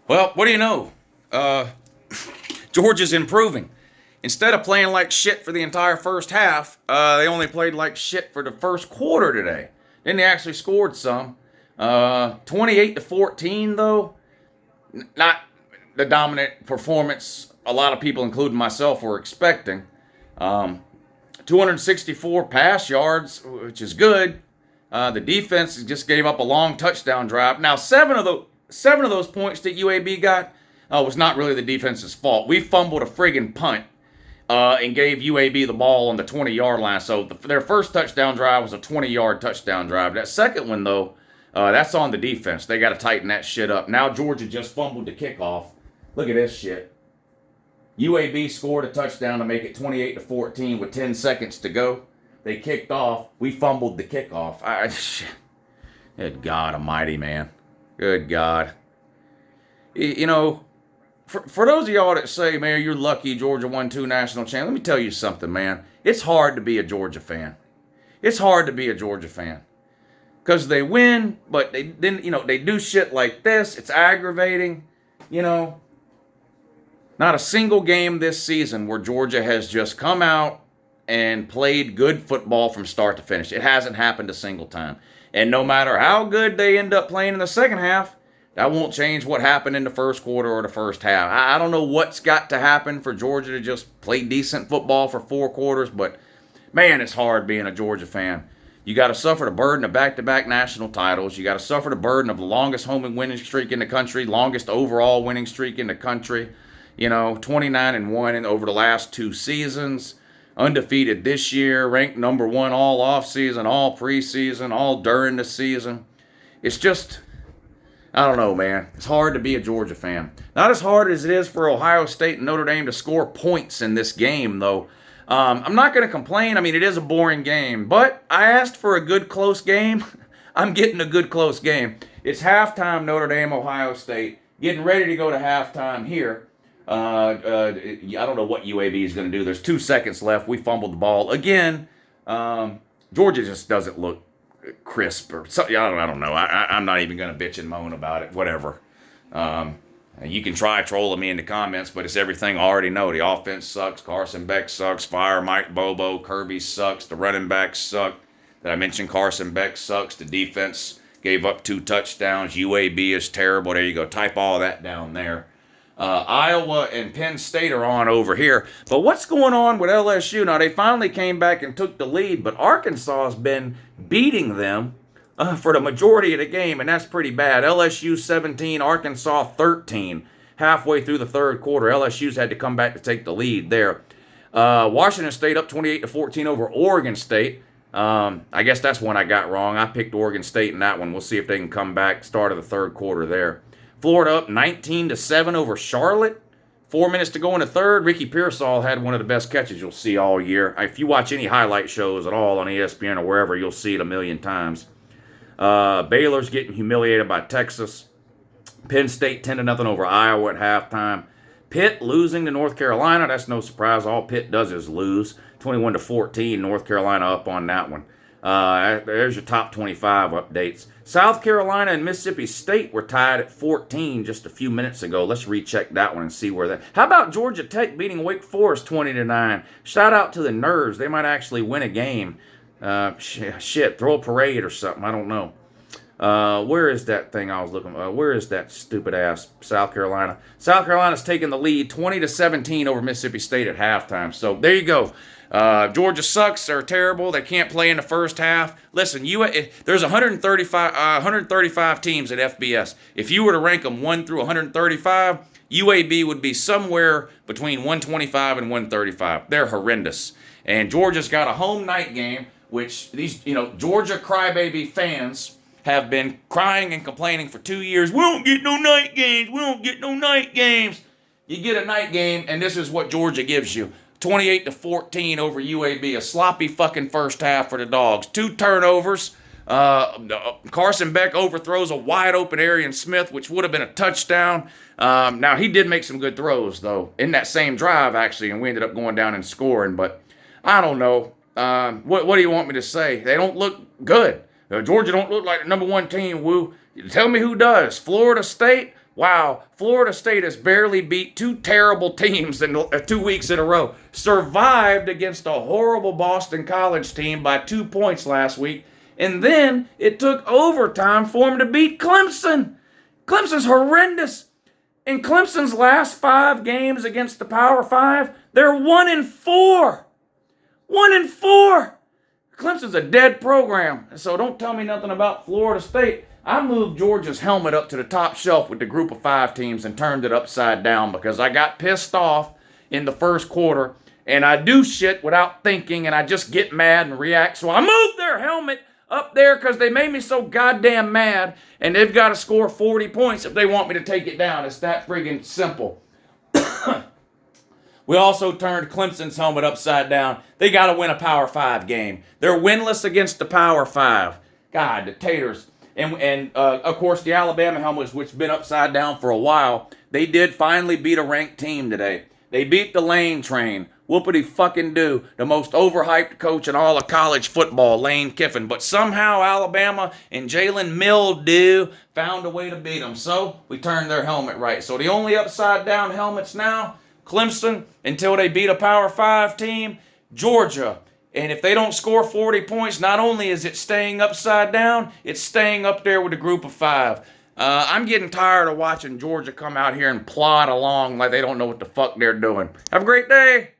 Well, what do you know? Georgia's improving. Instead of playing like shit for the entire first half, they only played like shit for the first quarter today. Then they actually scored some. 28 to 14, though. Not the dominant performance a lot of people, including myself, were expecting. 264 pass yards, which is good. The defense just gave up a long touchdown drive. Now, seven of those points that UAB got was not really the defense's fault. We fumbled a friggin' punt and gave UAB the ball on the 20-yard line. So their first touchdown drive was a 20-yard touchdown drive. That second one, though, that's on the defense. They got to tighten that shit up. Now Georgia just fumbled the kickoff. Look at this shit. UAB scored a touchdown to make it 28 to 14 with 10 seconds to go. They kicked off. We fumbled the kickoff. Good God Almighty, man. Good God. You know, for those of y'all that say, man, you're lucky Georgia won 2 national championships, let me tell you something, man. It's hard to be a Georgia fan. It's hard to be a Georgia fan. Because they win, but they do shit like this. It's aggravating. Not a single game this season where Georgia has just come out and played good football from start to finish. It hasn't happened a single time. And no matter how good they end up playing in the second half, that won't change what happened in the first quarter or the first half. I don't know what's got to happen for Georgia to just play decent football for 4 quarters, but man, it's hard being a Georgia fan. You got to suffer the burden of back-to-back national titles. You got to suffer the burden of the longest home winning streak in the country, longest overall winning streak in the country. 29-1 over the last 2 seasons. Undefeated this year, ranked number 1 all offseason, all preseason, all during the season. It's just, I don't know, man. It's hard to be a Georgia fan. Not as hard as it is for Ohio State and Notre Dame to score points in this game, though. I'm not going to complain. I mean, it is a boring game, but I asked for a good, close game. I'm getting a good, close game. It's halftime, Notre Dame, Ohio State. Getting ready to go to halftime here. I don't know what UAB is going to do. There's 2 seconds left. We fumbled the ball again. Georgia just doesn't look crisp or something. I don't know. I'm not even going to bitch and moan about it. Whatever. You can try trolling me in the comments, but it's everything I already know. The offense sucks. Carson Beck sucks. Fire Mike Bobo. Kirby sucks. The running backs suck. Did I mention Carson Beck sucks? The defense gave up 2 touchdowns. UAB is terrible. There you go. Type all that down there. Iowa and Penn State are on over here. But what's going on with LSU? Now, they finally came back and took the lead, but Arkansas has been beating them for the majority of the game, and that's pretty bad. LSU 17, Arkansas 13. Halfway through the third quarter, LSU's had to come back to take the lead there. Washington State up 28 to 14 over Oregon State. I guess that's one I got wrong. I picked Oregon State in that one. We'll see if they can come back. Start of the third quarter there. Florida up 19 to 7 over Charlotte. 4 minutes to go in the third. Ricky Pearsall had one of the best catches you'll see all year. If you watch any highlight shows at all on ESPN or wherever, you'll see it a million times. Baylor's getting humiliated by Texas. Penn State 10-0 over Iowa at halftime. Pitt losing to North Carolina. That's no surprise. All Pitt does is lose. 21 to 14. North Carolina up on that one. There's your top 25 updates. South Carolina and Mississippi State were tied at 14 just a few minutes ago. Let's recheck that one and see where that. How about Georgia Tech beating Wake Forest 20-9? Shout out to the Nerds. They might actually win a game. Shit, throw a parade or something. I don't know. Where is that thing I was looking for? Where is that stupid ass South Carolina? South Carolina's taking the lead 20-17 over Mississippi State at halftime. So there you go. Georgia sucks. They're terrible. They can't play in the first half. Listen, there's 135 teams at FBS. If you were to rank them 1 through 135, UAB would be somewhere between 125 and 135. They're horrendous. And Georgia's got a home night game, which these, Georgia crybaby fans have been crying and complaining for 2 years. We don't get no night games. We don't get no night games. You get a night game, and this is what Georgia gives you. 28 to 14 over UAB. A sloppy fucking first half for the Dogs. 2 turnovers. Carson Beck overthrows a wide open Arian Smith, which would have been a touchdown. Now, he did make some good throws, though, in that same drive, actually, and we ended up going down and scoring. But I don't know. What do you want me to say? They don't look good. Georgia don't look like the number 1 team, Woo. Tell me who does. Florida State, Wow, Florida State has barely beat two terrible teams in 2 weeks in a row. Survived against a horrible Boston College team by 2 points last week. And then it took overtime for them to beat Clemson. Clemson's horrendous. In Clemson's last 5 games against the Power 5, they're 1-4. 1-4. Clemson's a dead program. So don't tell me nothing about Florida State. I moved Georgia's helmet up to the top shelf with the group of 5 teams and turned it upside down because I got pissed off in the first quarter, and I do shit without thinking, and I just get mad and react. So I moved their helmet up there because they made me so goddamn mad, and they've got to score 40 points if they want me to take it down. It's that friggin' simple. We also turned Clemson's helmet upside down. They got to win a Power 5 game. They're winless against the Power 5. God, the taters. And of course, the Alabama helmets, which have been upside down for a while, they did finally beat a ranked team today. They beat the Lane Train. Whoopity fucking do. The most overhyped coach in all of college football, Lane Kiffin. But somehow Alabama and Jalen Mildew found a way to beat them. So we turned their helmet right. So the only upside down helmets now, Clemson, until they beat a Power 5 team, Georgia. And if they don't score 40 points, not only is it staying upside down, it's staying up there with a group of 5. I'm getting tired of watching Georgia come out here and plod along like they don't know what the fuck they're doing. Have a great day.